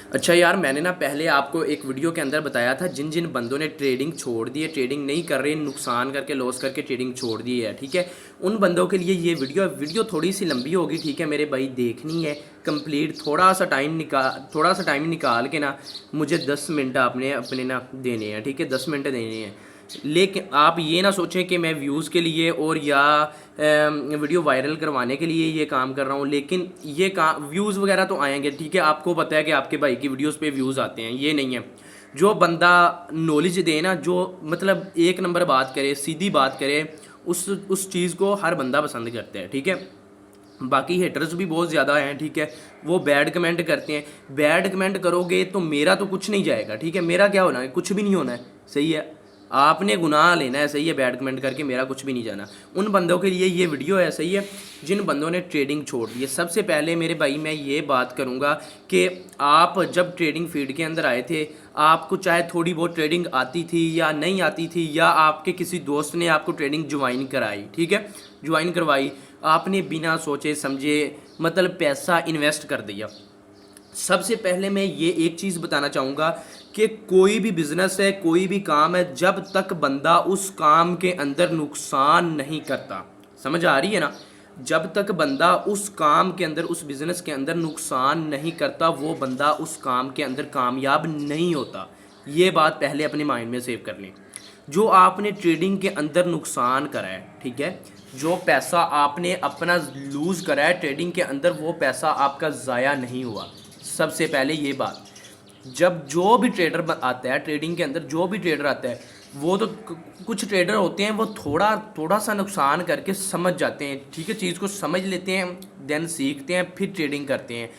अच्छा यार, मैंने ना पहले आपको एक वीडियो के अंदर बताया था जिन जिन बंदों ने ट्रेडिंग छोड़ दी है, ट्रेडिंग नहीं कर रहे, नुकसान करके लॉस करके ट्रेडिंग छोड़ दी है, ठीक है। उन बंदों के लिए ये वीडियो थोड़ी सी लंबी होगी, ठीक है मेरे भाई, देखनी है कंप्लीट। थोड़ा सा टाइम निकाल के ना मुझे 10 मिनट आपने अपने ना देने हैं, ठीक है, 10 मिनट देने हैं। लेकिन आप ये ना सोचें कि मैं व्यूज़ के लिए और या वीडियो वायरल करवाने के लिए ये काम कर रहा हूँ। लेकिन ये काम व्यूज़ वगैरह तो आएंगे, ठीक है, आपको पता है कि आपके भाई की वीडियोस पे व्यूज़ आते हैं, ये नहीं है। जो बंदा नॉलेज दे ना, जो मतलब एक नंबर बात करे, सीधी बात करे, उस चीज़ को हर बंदा पसंद करता है, ठीक है। बाकी हेटर्स भी बहुत ज़्यादा हैं, ठीक है, वो बैड कमेंट करते हैं। बैड कमेंट करोगे तो मेरा तो कुछ नहीं जाएगा, ठीक है, मेरा क्या होना है, कुछ भी नहीं होना है, सही है। आपने गुनाह लेना है, सही है, बैड कमेंट करके मेरा कुछ भी नहीं जाना। उन बंदों के लिए ये वीडियो है, सही है, जिन बंदों ने ट्रेडिंग छोड़ दी है। सबसे पहले मेरे भाई मैं ये बात करूँगा कि आप जब ट्रेडिंग फील्ड के अंदर आए थे, आपको चाहे थोड़ी बहुत ट्रेडिंग आती थी या नहीं आती थी, या आपके किसी दोस्त ने आपको ट्रेडिंग ज्वाइन कराई, ठीक है, ज्वाइन करवाई, आपने बिना सोचे समझे मतलब पैसा इन्वेस्ट कर दिया। सबसे पहले मैं ये एक चीज़ बताना चाहूँगा कि कोई भी बिज़नेस है, कोई भी काम है, जब तक बंदा उस काम के अंदर नुकसान नहीं करता, समझ आ रही है ना, जब तक बंदा उस काम के अंदर, उस बिज़नेस के अंदर नुकसान नहीं करता, वो बंदा उस काम के अंदर कामयाब नहीं होता। ये बात पहले अपने माइंड में सेव कर लें। जो आपने ट्रेडिंग के अंदर नुकसान करा है, ठीक है, जो पैसा आपने अपना लूज़ करा है ट्रेडिंग के अंदर, वो पैसा आपका ज़ाया नहीं हुआ। सबसे पहले ये बात, जब जो भी ट्रेडर आता है ट्रेडिंग के अंदर, जो भी ट्रेडर आता है, वो तो कुछ ट्रेडर होते हैं वो थोड़ा थोड़ा सा नुकसान करके समझ जाते हैं, ठीक है, चीज़ को समझ लेते हैं, देन सीखते हैं, फिर ट्रेडिंग करते हैं।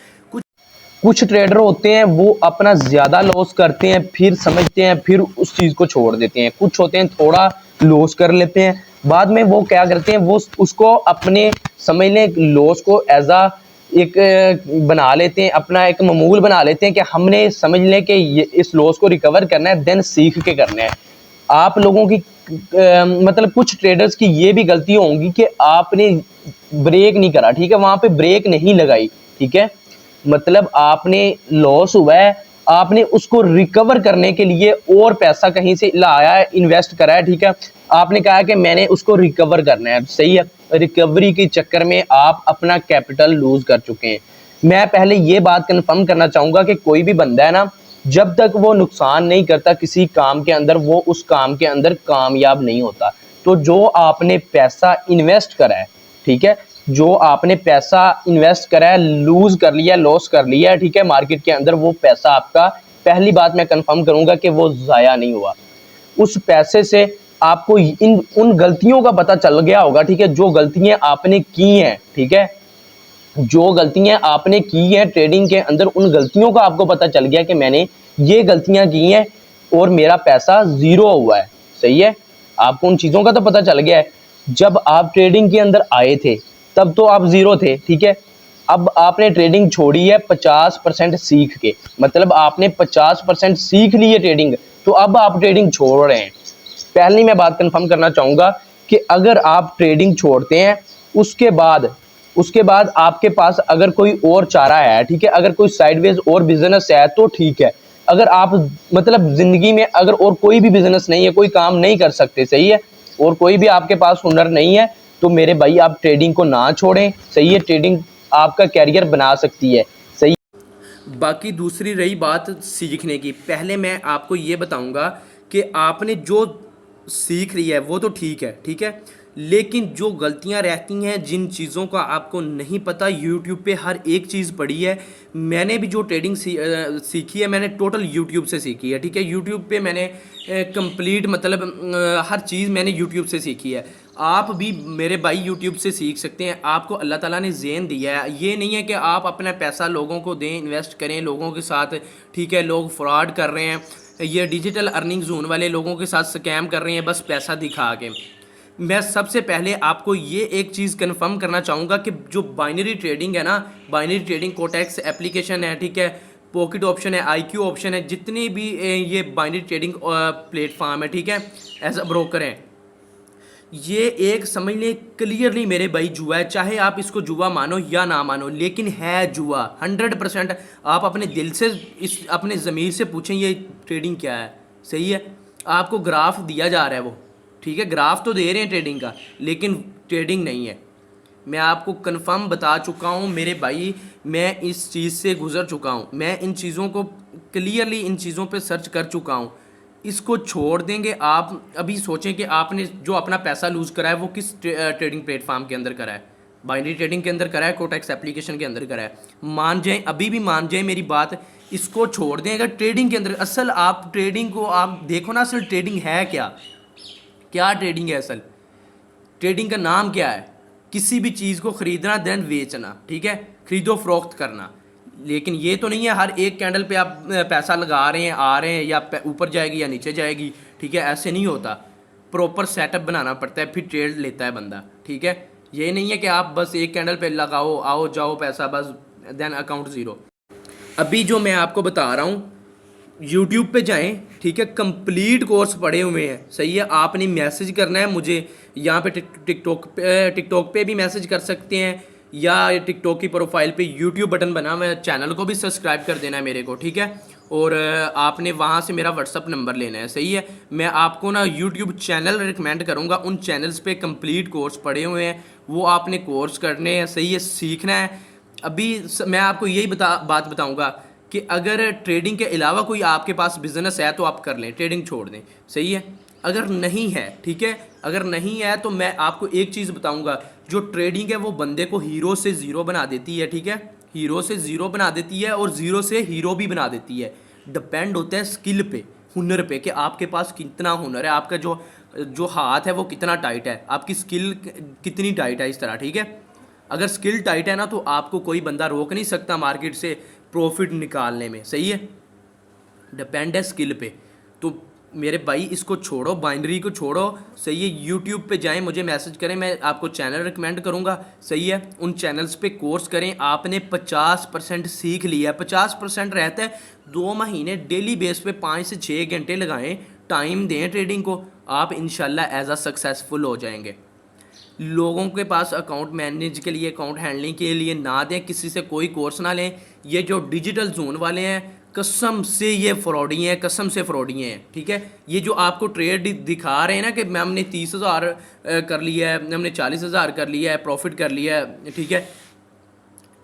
कुछ ट्रेडर होते हैं वो अपना ज्यादा लॉस करते हैं, फिर समझते हैं, फिर उस चीज को छोड़ देते हैं। कुछ होते हैं थोड़ा लॉस कर लेते हैं, बाद में वो क्या करते हैं, वो उसको अपने समझ लें लॉस को एज आ एक बना लेते हैं, अपना एक मामूल बना लेते हैं कि हमने समझ लें कि इस लॉस को रिकवर करना है, देन सीख के करना है। आप लोगों की मतलब कुछ ट्रेडर्स की ये भी गलती होंगी कि आपने ब्रेक नहीं करा, ठीक है, वहां पे ब्रेक नहीं लगाई, ठीक है, मतलब आपने लॉस हुआ है, आपने उसको रिकवर करने के लिए और पैसा कहीं से लाया है, इन्वेस्ट करा है, ठीक है, आपने कहा कि मैंने उसको रिकवर करना है, सही है, रिकवरी के चक्कर में आप अपना कैपिटल लूज कर चुके हैं। मैं पहले ये बात कंफर्म करना चाहूंगा कि कोई भी बंदा है ना, जब तक वो नुकसान नहीं करता किसी काम के अंदर, वो उस काम के अंदर कामयाब नहीं होता। तो जो आपने पैसा इन्वेस्ट करा है, ठीक है, जो आपने पैसा इन्वेस्ट करा है, लूज कर लिया, लॉस कर लिया है, ठीक है, मार्केट के अंदर, वो पैसा आपका, पहली बात मैं कंफर्म करूंगा कि वो जाया नहीं हुआ। उस पैसे से आपको इन उन गलतियों का पता चल गया होगा, ठीक है, जो गलतियां आपने की हैं, ठीक है, जो गलतियां आपने की हैं ट्रेडिंग के अंदर, उन गलतियों का आपको पता चल गया कि मैंने ये गलतियां की हैं और मेरा पैसा जीरो हुआ है, सही है, आपको उन चीजों का तो पता चल गया है। जब आप ट्रेडिंग के अंदर आए थे तब तो आप जीरो थे, ठीक है, अब आपने ट्रेडिंग छोड़ी है 50% सीख के, मतलब आपने 50% सीख ली है ट्रेडिंग, तो अब आप ट्रेडिंग छोड़ रहे हैं। पहली मैं बात कंफर्म करना चाहूंगा कि अगर आप ट्रेडिंग छोड़ते हैं, उसके बाद आपके पास अगर कोई और चारा है, ठीक है, अगर कोई साइडवेज और बिजनेस है तो ठीक है। अगर आप मतलब जिंदगी में अगर और कोई भी बिजनेस नहीं है, कोई काम नहीं कर सकते, सही है, और कोई भी आपके पास हुनर नहीं है, तो मेरे भाई आप ट्रेडिंग को ना छोड़ें, सही है, ट्रेडिंग आपका कैरियर बना सकती है, सही। बाकी दूसरी रही बात सीखने की, पहले मैं आपको ये बताऊंगा कि आपने जो सीख रही है वो तो ठीक है, ठीक है, लेकिन जो गलतियां रहती हैं, जिन चीज़ों का आपको नहीं पता, यूट्यूब पे हर एक चीज़ पड़ी है। मैंने भी जो ट्रेडिंग सीखी है, मैंने टोटल यूट्यूब से सीखी है, ठीक है, यूट्यूब पे मैंने कंप्लीट मतलब हर चीज़ मैंने यूट्यूब से सीखी है। आप भी मेरे भाई यूट्यूब से सीख सकते हैं, आपको अल्लाह ताला ने ज़ेन दिया है, ये नहीं है कि आप अपना पैसा लोगों को दें, इन्वेस्ट करें लोगों के साथ, ठीक है, लोग फ्रॉड कर रहे हैं, ये डिजिटल अर्निंग जोन वाले लोगों के साथ स्कैम कर रहे हैं बस पैसा दिखा के। मैं सबसे पहले आपको ये एक चीज़ कंफर्म करना चाहूँगा कि जो बाइनरी ट्रेडिंग है ना, बाइनरी ट्रेडिंग कोटेक्स एप्लीकेशन है, ठीक है, पॉकेट ऑप्शन है, आईक्यू ऑप्शन है, जितने भी ये बाइनरी ट्रेडिंग प्लेटफॉर्म है, ठीक है, एज अ ब्रोकर हैं, ये एक समझ लें क्लियरली मेरे भाई जुआ है, चाहे आप इसको जुआ मानो या ना मानो, लेकिन है जुआ 100%। आप अपने दिल से इस अपने ज़मीर से पूछें ये ट्रेडिंग क्या है। सही है, आपको ग्राफ दिया जा रहा है वो, ठीक है, ग्राफ तो दे रहे हैं ट्रेडिंग का, लेकिन ट्रेडिंग नहीं है। मैं आपको कंफर्म बता चुका हूँ मेरे भाई, मैं इस चीज़ से गुज़र चुका हूँ, मैं इन चीज़ों को क्लियरली इन चीज़ों पे सर्च कर चुका हूँ। इसको छोड़ देंगे आप। अभी सोचें कि आपने जो अपना पैसा लूज़ करा है वो किस ट्रेडिंग प्लेटफॉर्म के अंदर करा है, बाइनरी ट्रेडिंग के अंदर करा है, कोटेक्स एप्लीकेशन के अंदर करा है। मान जाएं, अभी भी मान जाएं मेरी बात, इसको छोड़ दें। अगर ट्रेडिंग के अंदर असल आप ट्रेडिंग को आप देखो ना, असल ट्रेडिंग है क्या, क्या ट्रेडिंग है असल ट्रेडिंग का नाम क्या है? किसी भी चीज़ को ख़रीदना देन बेचना, ठीक है, खरीदो फरोख्त करना। लेकिन ये तो नहीं है हर एक कैंडल पे आप पैसा लगा रहे हैं, आ रहे हैं, या ऊपर जाएगी या नीचे जाएगी, ठीक है, ऐसे नहीं होता। प्रॉपर सेटअप बनाना पड़ता है, फिर ट्रेड लेता है बंदा, ठीक है। ये नहीं है कि आप बस एक कैंडल पे लगाओ, आओ जाओ पैसा, बस देन अकाउंट ज़ीरो। अभी जो मैं आपको बता रहा हूँ, यूट्यूब पे जाएं, ठीक है, कंप्लीट कोर्स पढ़े हुए हैं। सही है, आपने मैसेज करना है मुझे यहाँ पे, टिकटॉक पे भी मैसेज कर सकते हैं, या टिकटॉक की प्रोफाइल पे यूट्यूब बटन बना हुआ है, चैनल को भी सब्सक्राइब कर देना है मेरे को, ठीक है। और आपने वहाँ से मेरा व्हाट्सअप नंबर लेना है। सही है, मैं आपको ना यूट्यूब चैनल रिकमेंड करूँगा, उन चैनल्स पे कंप्लीट कोर्स पढ़े हुए हैं, वो आपने कोर्स करने हैं। सही है, सीखना है। अभी मैं आपको यही बात बताऊँगा कि अगर ट्रेडिंग के अलावा कोई आपके पास बिजनेस है तो आप कर लें, ट्रेडिंग छोड़ दें। सही है, अगर नहीं है, ठीक है, अगर नहीं है तो मैं आपको एक चीज़ बताऊंगा, जो ट्रेडिंग है वो बंदे को हीरो से ज़ीरो बना देती है, ठीक है, हीरो से ज़ीरो बना देती है, और ज़ीरो से हीरो भी बना देती है। डिपेंड होता है स्किल पे, हुनर पे, कि आपके पास कितना हुनर है, आपका जो जो हाथ है वो कितना टाइट है, आपकी स्किल कितनी टाइट है, इस तरह, ठीक है। अगर स्किल टाइट है ना तो आपको कोई बंदा रोक नहीं सकता मार्केट से प्रॉफिट निकालने में। सही है, डिपेंड है स्किल पे। तो मेरे भाई इसको छोड़ो, बाइनरी को छोड़ो। सही है, यूट्यूब पे जाएं, मुझे मैसेज करें, मैं आपको चैनल रिकमेंड करूंगा। सही है, उन चैनल्स पे कोर्स करें। आपने 50% सीख लिया है, 50% रहता है 2 महीने, डेली बेस पे 5 से 6 घंटे लगाएं, टाइम दें ट्रेडिंग को, आप इंशाल्लाह एज अ सक्सेसफुल हो जाएंगे। लोगों के पास अकाउंट मैनेज के लिए, अकाउंट हैंडलिंग के लिए ना दें, किसी से कोई कोर्स ना लें। ये जो डिजिटल जोन वाले हैं, कसम से ये फ्रॉडी हैं, कसम से फ्रॉडी हैं, ठीक है। ये जो आपको ट्रेड दिखा रहे हैं ना कि मैम हमने 30,000 कर लिया है, हमने 40,000 कर लिया है, प्रॉफिट कर लिया है, ठीक है,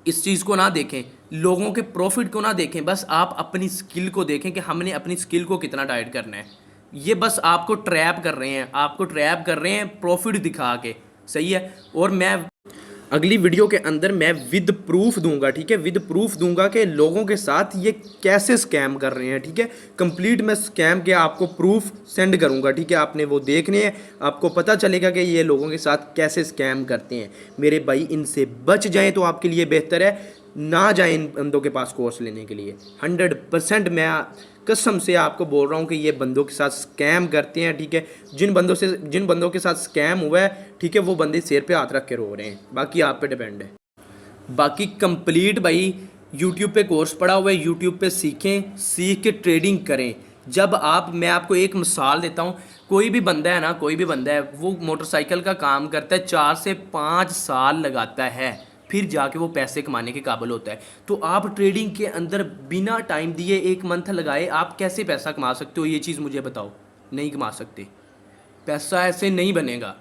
इस चीज़ को ना देखें, लोगों के प्रॉफिट को ना देखें, बस आप अपनी स्किल को देखें कि हमने अपनी स्किल को कितना टाइट करना है। ये बस आपको ट्रैप कर रहे हैं, आपको ट्रैप कर रहे हैं प्रॉफिट दिखा के। सही है, और मैं अगली वीडियो के अंदर मैं विद प्रूफ दूंगा, ठीक है, विद प्रूफ दूंगा कि लोगों के साथ ये कैसे स्कैम कर रहे हैं, ठीक है। कंप्लीट मैं स्कैम के आपको प्रूफ सेंड करूंगा, ठीक है, आपने वो देखने हैं, आपको पता चलेगा कि ये लोगों के साथ कैसे स्कैम करते हैं। मेरे भाई इनसे बच जाएं तो आपके लिए बेहतर है, ना जाएं इन बंदों के पास कोर्स लेने के लिए। 100% मैं कसम से आपको बोल रहा हूँ कि ये बंदों के साथ स्कैम करते हैं, ठीक है। जिन बंदों के साथ स्कैम हुआ है, ठीक है, वो बंदे सिर पे हाथ रख के रो रहे हैं। बाकी आप पे डिपेंड है। बाकी कंप्लीट भाई यूट्यूब पे कोर्स पड़ा हुआ है, यूट्यूब पे सीखें, सीख के ट्रेडिंग करें। जब मैं आपको एक मिसाल देता हूँ, कोई भी बंदा है ना, कोई भी बंदा है, वो मोटरसाइकिल का काम करता है, 4 से 5 साल लगाता है, फिर जाके वो पैसे कमाने के काबिल होता है। तो आप ट्रेडिंग के अंदर बिना टाइम दिए 1 मंथ लगाए आप कैसे पैसा कमा सकते हो? ये चीज़ मुझे बताओ। नहीं कमा सकते, पैसा ऐसे नहीं बनेगा।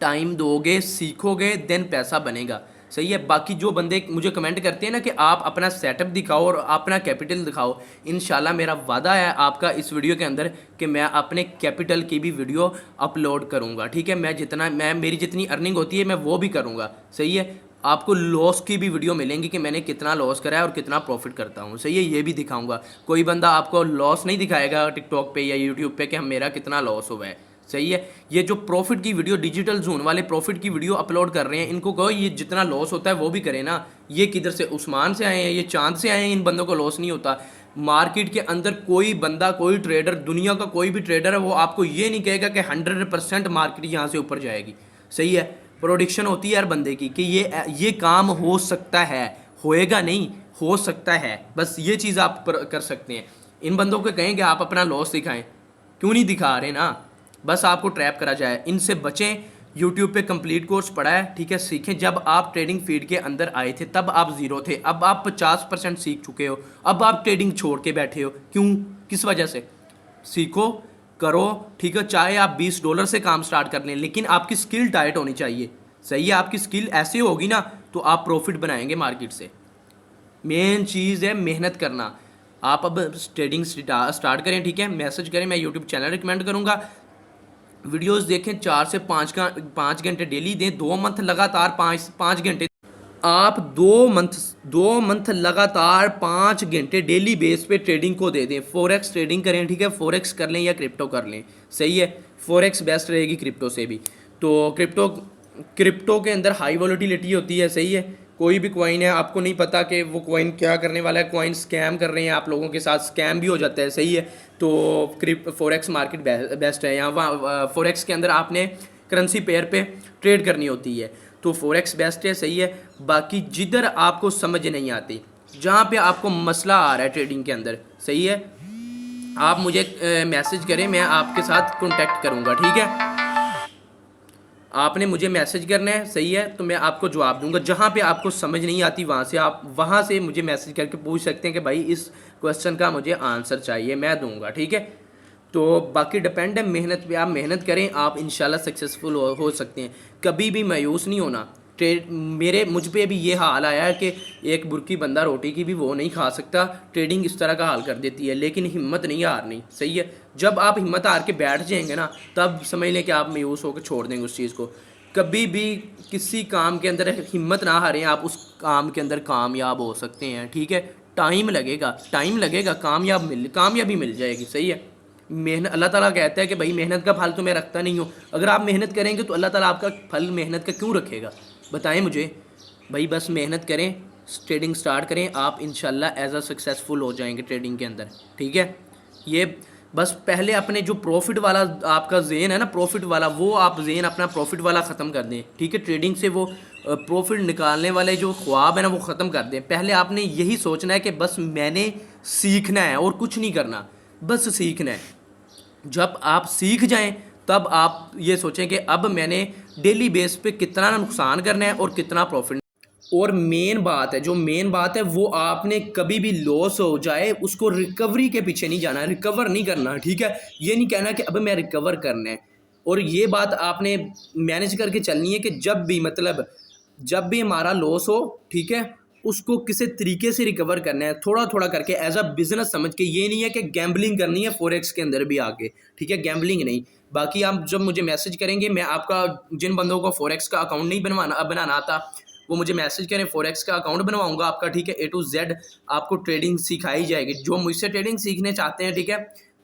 टाइम दोगे, सीखोगे, देन पैसा बनेगा। सही है। बाकी जो बंदे मुझे कमेंट करते हैं ना कि आप अपना सेटअप दिखाओ और अपना कैपिटल दिखाओ, इंशाल्लाह मेरा वादा है आपका इस वीडियो के अंदर कि मैं अपने कैपिटल की भी वीडियो अपलोड करूंगा, ठीक है। मेरी जितनी अर्निंग होती है मैं वो भी करूंगा। सही है। आपको लॉस की भी वीडियो मिलेंगी कि मैंने कितना लॉस करा है और कितना प्रॉफिट करता हूँ। सही है, ये भी दिखाऊंगा। कोई बंदा आपको लॉस नहीं दिखाएगा टिकटॉक पे या यूट्यूब पे कि हम मेरा कितना लॉस हुआ है। सही है। ये जो प्रॉफिट की वीडियो, डिजिटल जोन वाले प्रॉफिट की वीडियो अपलोड कर रहे हैं, इनको कहो ये जितना लॉस होता है वो भी करें ना। ये किधर से, उस्मान से आए हैं, ये चांद से आए हैं, इन बंदों को लॉस नहीं होता। मार्केट के अंदर कोई बंदा, कोई ट्रेडर, दुनिया का कोई भी ट्रेडर है, वो आपको ये नहीं कहेगा कि 100% मार्केट यहाँ से ऊपर जाएगी। सही है। प्रोडिक्शन होती है हर बंदे की कि ये काम हो सकता है, होएगा नहीं, हो सकता है। बस ये चीज़ आप कर सकते हैं। इन बंदों को कहें कि आप अपना लॉस दिखाएं, क्यों नहीं दिखा रहे ना। बस आपको ट्रैप करा जाए, इनसे बचें। यूट्यूब पे कंप्लीट कोर्स पढ़ा है, ठीक है, सीखें। जब आप ट्रेडिंग फील्ड के अंदर आए थे तब आप ज़ीरो थे, अब आप 50% सीख चुके हो, अब आप ट्रेडिंग छोड़ के बैठे हो, क्यों, किस वजह से? सीखो, करो, ठीक है। चाहे आप $20 से काम स्टार्ट कर लें, लेकिन आपकी स्किल टाइट होनी चाहिए, सही है। आपकी स्किल ऐसे होगी ना तो आप प्रॉफिट बनाएंगे मार्केट से। मेन चीज़ है मेहनत करना। आप अब ट्रेडिंग स्टार्ट करें, ठीक है, मैसेज करें, मैं यूट्यूब चैनल रिकमेंड करूँगा। वीडियोस देखें, 4 से 5 घंटे डेली दें, 2 मंथ लगातार 5 घंटे। आप 2 मंथ लगातार 5 घंटे डेली बेस पे ट्रेडिंग को दे दें। फॉरेक्स ट्रेडिंग करें, ठीक है, फॉरेक्स कर लें या क्रिप्टो कर लें, सही है। फॉरेक्स बेस्ट रहेगी क्रिप्टो से भी। तो क्रिप्टो के अंदर हाई वॉलेटिलिटी होती है, सही है। कोई भी कॉइन है, आपको नहीं पता कि वो कॉइन क्या करने वाला है, कॉइन स्कैम कर रहे हैं आप लोगों के साथ, स्कैम भी हो जाता है, सही है। तो फॉरेक्स मार्केट बेस्ट है। यहाँ फॉरेक्स के अंदर आपने करेंसी पेयर पे ट्रेड करनी होती है, तो फॉरेक्स बेस्ट है, सही है। बाकी जिधर आपको समझ नहीं आती, जहाँ पे आपको मसला आ रहा है ट्रेडिंग के अंदर, सही है, आप मुझे मैसेज करें, मैं आपके साथ कॉन्टेक्ट करूँगा, ठीक है। आपने मुझे मैसेज करना है, सही है, तो मैं आपको जवाब दूंगा। जहाँ पे आपको समझ नहीं आती वहाँ से मुझे मैसेज करके पूछ सकते हैं कि भाई इस क्वेश्चन का मुझे आंसर चाहिए, मैं दूंगा, ठीक है। तो बाकी डिपेंड है मेहनत पे, आप मेहनत करें, आप इंशाल्लाह सक्सेसफुल हो सकते हैं। कभी भी मायूस नहीं होना। मुझ पे भी ये हाल आया है कि एक बुरकी बंदा रोटी की भी वो नहीं खा सकता, ट्रेडिंग इस तरह का हाल कर देती है, लेकिन हिम्मत नहीं हारनी, सही है। जब आप हिम्मत हार के बैठ जाएंगे ना, तब समझ लें कि आप मायूस होकर छोड़ देंगे उस चीज़ को। कभी भी किसी काम के अंदर हिम्मत ना हारें, आप उस काम के अंदर कामयाब हो सकते हैं, ठीक है। टाइम लगेगा, कामयाबी मिल जाएगी, सही है। मेहनत, अल्लाह ताला कहता है कि भाई मेहनत का फल तो मैं रखता नहीं हूँ। अगर आप मेहनत करेंगे तो अल्लाह ताला आपका फल मेहनत का क्यों रखेगा, बताएं मुझे। भाई बस मेहनत करें, ट्रेडिंग स्टार्ट करें, आप इंशाल्लाह एज अ सक्सेसफुल हो जाएंगे ट्रेडिंग के अंदर, ठीक है। ये बस पहले अपने जो प्रॉफिट वाला आपका जेन है ना, प्रॉफिट वाला, वो आप जेन अपना प्रॉफिट वाला ख़त्म कर दें, ठीक है। ट्रेडिंग से वो प्रॉफिट निकालने वाले जो ख्वाब है ना, वो ख़त्म कर दें। पहले आपने यही सोचना है कि बस मैंने सीखना है और कुछ नहीं करना, बस सीखना है। जब आप सीख जाएं तब आप ये सोचें कि अब मैंने डेली बेस पे कितना नुकसान करना है और कितना प्रॉफिट। और मेन बात है वो आपने कभी भी लॉस हो जाए उसको रिकवरी के पीछे नहीं जाना, रिकवर नहीं करना, ठीक है। ये नहीं कहना कि अब मैं रिकवर करना है। और ये बात आपने मैनेज करके चलनी है कि जब भी हमारा लॉस हो, ठीक है, उसको किसी तरीके से रिकवर करना है, थोड़ा थोड़ा करके, एज अ बिजनेस समझ के। ये नहीं है कि गैम्बलिंग करनी है फॉरेक्स के अंदर भी आके, ठीक है, गैम्बलिंग नहीं। बाकी आप जब मुझे मैसेज करेंगे, मैं आपका, जिन बंदों को फॉरेक्स का अकाउंट नहीं बनाना आता, वो मुझे मैसेज करें, फॉरेक्स का अकाउंट बनवाऊंगा आपका, ठीक है। A to Z आपको ट्रेडिंग सिखाई जाएगी। जो मुझसे ट्रेडिंग सीखने चाहते हैं,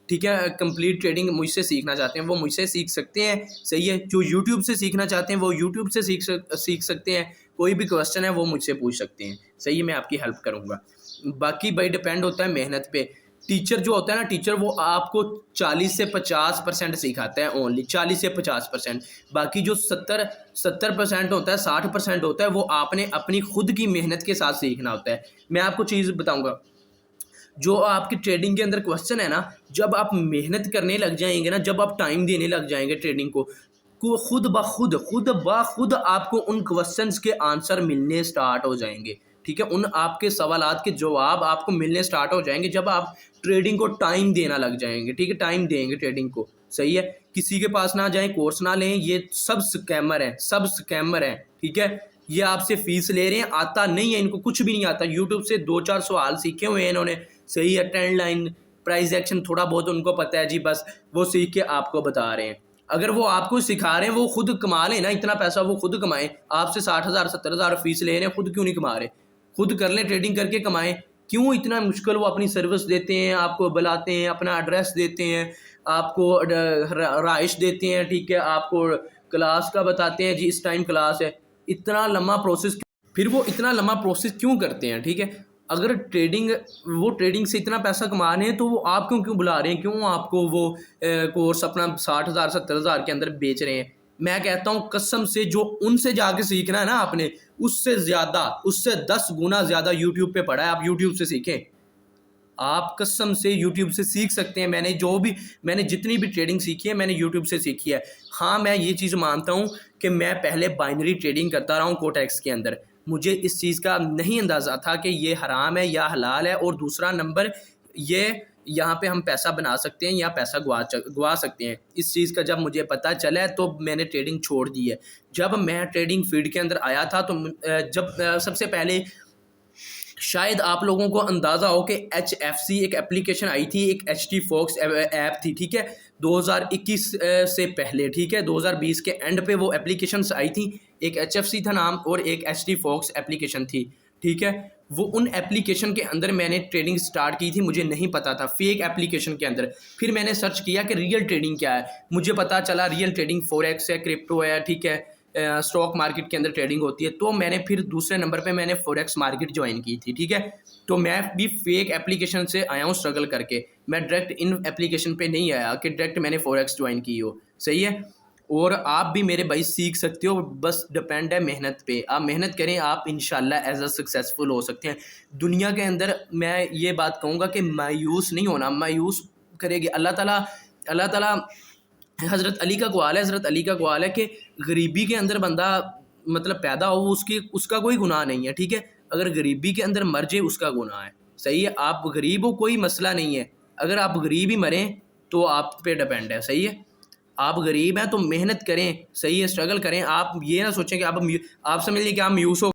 ठीक है, कंप्लीट ट्रेडिंग मुझसे सीखना चाहते हैं वो मुझसे सीख सकते हैं, सही है। जो यूट्यूब से सीखना चाहते हैं वो यूट्यूब से सीख सकते हैं। कोई भी क्वेश्चन है वो मुझसे पूछ सकते हैं, सही है, मैं आपकी हेल्प करूँगा। बाकी भाई डिपेंड होता है मेहनत पे। टीचर जो होता है ना, टीचर वो आपको 40 से 50% सिखाता है, ओनली 40 से 50%। बाकी जो 70% होता है, 60% होता है, वो आपने अपनी खुद की मेहनत के साथ सीखना होता है। मैं आपको चीज़ बताऊंगा, जो आपकी ट्रेडिंग के अंदर क्वेश्चन है ना, जब आप मेहनत करने लग जाएंगे ना, जब आप टाइम देने लग जाएंगे ट्रेडिंग को खुद ब खुद आपको उन क्वेश्चंस के आंसर मिलने स्टार्ट हो जाएंगे, ठीक है। उन आपके सवालात के जवाब आपको मिलने स्टार्ट हो जाएंगे जब आप ट्रेडिंग को टाइम देना लग जाएंगे, ठीक है, टाइम देंगे ट्रेडिंग को, सही है। किसी के पास ना जाएं, कोर्स ना लें, ये सब स्कैमर हैं, ठीक है। ये आपसे फीस ले रहे हैं, आता नहीं है इनको, कुछ भी नहीं आता। यूट्यूब से 2-4 सवाल सीखे हुए हैं इन्होंने, सही है। ट्रेंड लाइन, प्राइस एक्शन थोड़ा बहुत उनको पता है जी, बस वो सीख के आपको बता रहे हैं। अगर वो आपको सिखा रहे हैं, वो खुद कमा लें ना, इतना पैसा वो खुद कमाएं। आपसे 60,000 70,000 फीस ले रहे हैं, खुद क्यों नहीं कमा रहे? खुद कर लें, ट्रेडिंग करके कमाएं। क्यों इतना मुश्किल? वो अपनी सर्विस देते हैं, आपको बुलाते हैं, अपना एड्रेस देते हैं, आपको राइश देते हैं, ठीक है, आपको क्लास का बताते हैं जी, इस टाइम क्लास है। इतना लंबा प्रोसेस, फिर वो इतना लंबा प्रोसेस क्यों करते हैं, ठीक है। अगर ट्रेडिंग से इतना पैसा कमा रहे हैं तो वो आप क्यों बुला रहे हैं, क्यों आपको वो कोर्स अपना 60,000 70,000 के अंदर बेच रहे हैं? मैं कहता हूँ कसम से, जो उनसे जाके सीखना है ना आपने, उससे 10 गुना ज़्यादा यूट्यूब पे पढ़ा है, आप यूट्यूब से सीखें। आप कसम से यूट्यूब से सीख सकते हैं। मैंने जितनी भी ट्रेडिंग सीखी है मैंने यूट्यूब से सीखी है। हाँ, मैं ये चीज़ मानता हूँ कि मैं पहले बाइनरी ट्रेडिंग करता रहा हूँ कोटेक्स के अंदर, मुझे इस चीज़ का नहीं अंदाज़ा था कि ये हराम है या हलाल है, और दूसरा नंबर ये यहाँ पे हम पैसा बना सकते हैं या पैसा गवा सकते हैं। इस चीज़ का जब मुझे पता चला है तो मैंने ट्रेडिंग छोड़ दी है। जब मैं ट्रेडिंग फील्ड के अंदर आया था तो सबसे पहले शायद आप लोगों को अंदाज़ा हो कि HFC एक एप्लीकेशन आई थी, एक HT Fox ऐप थी, ठीक है, 2021 से पहले, ठीक है, 2020 के एंड पे वो एप्लीकेशंस आई थी। एक HFC था नाम और एक HT Fox एप्लीकेशन थी, ठीक है। वो उन एप्लीकेशन के अंदर मैंने ट्रेडिंग स्टार्ट की थी, मुझे नहीं पता था, फेक एप्लीकेशन के अंदर। फिर मैंने सर्च किया कि रियल ट्रेडिंग क्या है, मुझे पता चला रियल ट्रेडिंग फॉरेक्स है, क्रिप्टो है, ठीक है, स्टॉक मार्केट के अंदर ट्रेडिंग होती है। तो मैंने फिर दूसरे नंबर पे मैंने फॉरेक्स मार्केट ज्वाइन की थी, ठीक है। तो मैं भी फेक एप्लीकेशन से आया हूँ स्ट्रगल करके, मैं डायरेक्ट इन एप्लीकेशन पे नहीं आया कि डायरेक्ट मैंने फॉरेक्स ज्वाइन की हो, सही है। और आप भी मेरे भाई सीख सकते हो, बस डिपेंड है मेहनत पे। आप मेहनत करें, आप इंशाल्लाह एज अ सक्सेसफुल हो सकते हैं दुनिया के अंदर। मैं ये बात कहूँगा कि मायूस नहीं होना, मायूस करेगी अल्लाह ताला हज़रत अली का कवाल है, हज़रत अली का कवाल है कि गरीबी के अंदर बंदा मतलब पैदा हो उसका कोई गुनाह नहीं है, ठीक है। अगर गरीबी के अंदर मर जाए उसका गुनाह है, सही है। आप गरीब हो कोई मसला नहीं है, अगर आप गरीब ही मरें तो आप पे डिपेंड है, सही है। आप गरीब हैं तो मेहनत करें, सही है, स्ट्रगल करें। आप ये ना सोचें कि आप समझ लीजिए कि आप मायूस हो।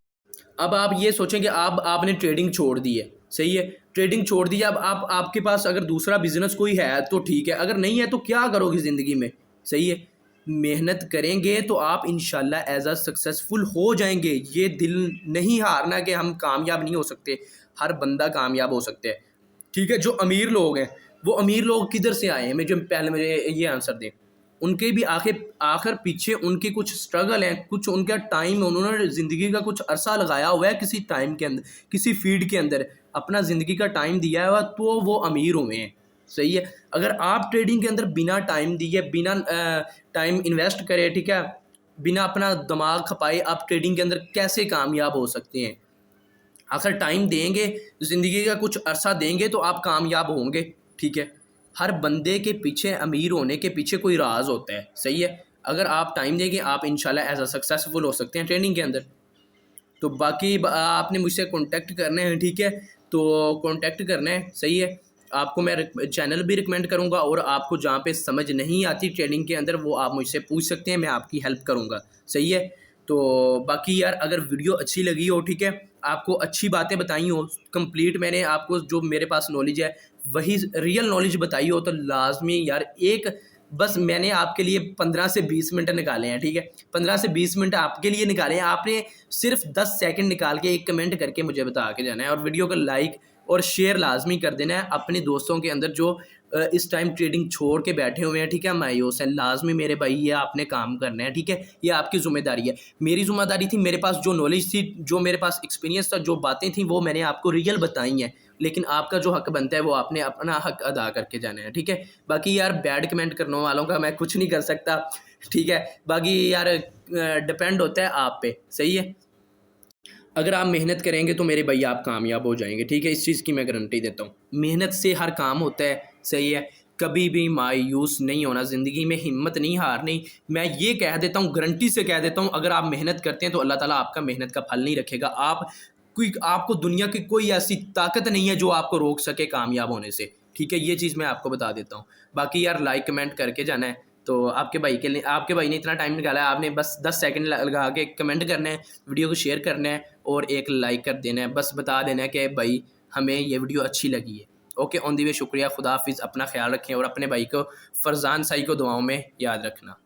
अब आप ये सोचें कि आपने ट्रेडिंग छोड़ दी है, सही है, ट्रेडिंग छोड़ दी है। अब आपके पास अगर दूसरा बिजनेस कोई है तो ठीक है, अगर नहीं है तो क्या करोगे ज़िंदगी में, सही है। मेहनत करेंगे तो आप इंशाल्लाह एज अ सक्सेसफुल हो जाएंगे। ये दिल नहीं हारना कि हम कामयाब नहीं हो सकते, हर बंदा कामयाब हो सकता है, ठीक है। जो अमीर लोग हैं वो अमीर लोग किधर से आए हैं, मुझे ये आंसर दें। उनके भी आखिर पीछे उनके कुछ स्ट्रगल हैं, कुछ उनका टाइम, उन्होंने ज़िंदगी का कुछ अरसा लगाया हुआ है किसी टाइम के अंदर, किसी फील्ड के अंदर अपना ज़िंदगी का टाइम दिया हुआ, तो वो अमीर हुए हैं, सही है। अगर आप ट्रेडिंग के अंदर बिना टाइम दिए, बिना टाइम इन्वेस्ट करें, ठीक है, बिना अपना दिमाग खपाए आप ट्रेडिंग के अंदर कैसे कामयाब हो सकते हैं। आखिर टाइम देंगे, ज़िंदगी का कुछ अरसा देंगे तो आप कामयाब होंगे, ठीक है। हर बंदे के पीछे, अमीर होने के पीछे कोई राज होता है, सही है। अगर आप टाइम देंगे आप इंशाल्लाह एज अ सक्सेसफुल हो सकते हैं ट्रेडिंग के अंदर। तो बाकी आपने मुझसे कांटेक्ट करने हैं, ठीक है, तो कांटेक्ट करना है, सही है। आपको मैं चैनल भी रिकमेंड करूंगा, और आपको जहाँ पे समझ नहीं आती ट्रेडिंग के अंदर वो आप मुझसे पूछ सकते हैं, मैं आपकी हेल्प करूंगा, सही है। तो बाकी यार अगर वीडियो अच्छी लगी हो, ठीक है, आपको अच्छी बातें बताई हो कंप्लीट, मैंने आपको जो मेरे पास नॉलेज है वही रियल नॉलेज बताई हो, तो लाजमी यार एक बस मैंने आपके लिए 15 से 20 मिनट निकाले हैं, ठीक है, 15 से 20 मिनट आपके लिए निकाले हैं। आपने सिर्फ 10 सेकंड निकाल के एक कमेंट करके मुझे बता के जाना है, और वीडियो को लाइक और शेयर लाजमी कर देना है अपने दोस्तों के अंदर जो इस टाइम ट्रेडिंग छोड़ के बैठे हुए हैं, ठीक है, मायूस है। लाजमी मेरे भाई ये आपने काम करना है, ठीक है, ये आपकी ज़िम्मेदारी है। मेरी ज़िम्मेदारी थी, मेरे पास जो नॉलेज थी, जो मेरे पास एक्सपीरियंस था, जो बातें थी वो मैंने आपको रियल बताई हैं, लेकिन आपका जो हक बनता है वो आपने अपना हक अदा करके जाना है, ठीक है। बाकी यार बैड कमेंट करने वालों का मैं कुछ नहीं कर सकता, ठीक है। बाकी यार डिपेंड होता है आप पे, सही है। अगर आप मेहनत करेंगे तो मेरे भैया आप कामयाब हो जाएंगे, ठीक है, इस चीज़ की मैं गारंटी देता हूँ। मेहनत से हर काम होता है, सही है। कभी भी मायूस नहीं होना, ज़िंदगी में हिम्मत नहीं हारनी। मैं ये कह देता हूँ, गारंटी से कह देता हूँ, अगर आप मेहनत करते हैं तो अल्लाह ताला आपका मेहनत का फल नहीं रखेगा। आपको दुनिया की कोई ऐसी ताकत नहीं है जो आपको रोक सके कामयाब होने से, ठीक है, ये चीज़ मैं आपको बता देता हूँ। बाकी यार लाइक कमेंट करके जाना है। तो आपके भाई ने इतना टाइम निकाला है, आपने बस 10 सेकंड लगा के कमेंट करना है, वीडियो को शेयर करना है और एक लाइक कर देना है, बस बता देना है कि भाई हमें ये वीडियो अच्छी लगी है। ओके, ऑन दी वे, शुक्रिया, खुदा हाफिज़, अपना ख्याल रखें और अपने भाई को फरजान साई को दुआओं में याद रखना।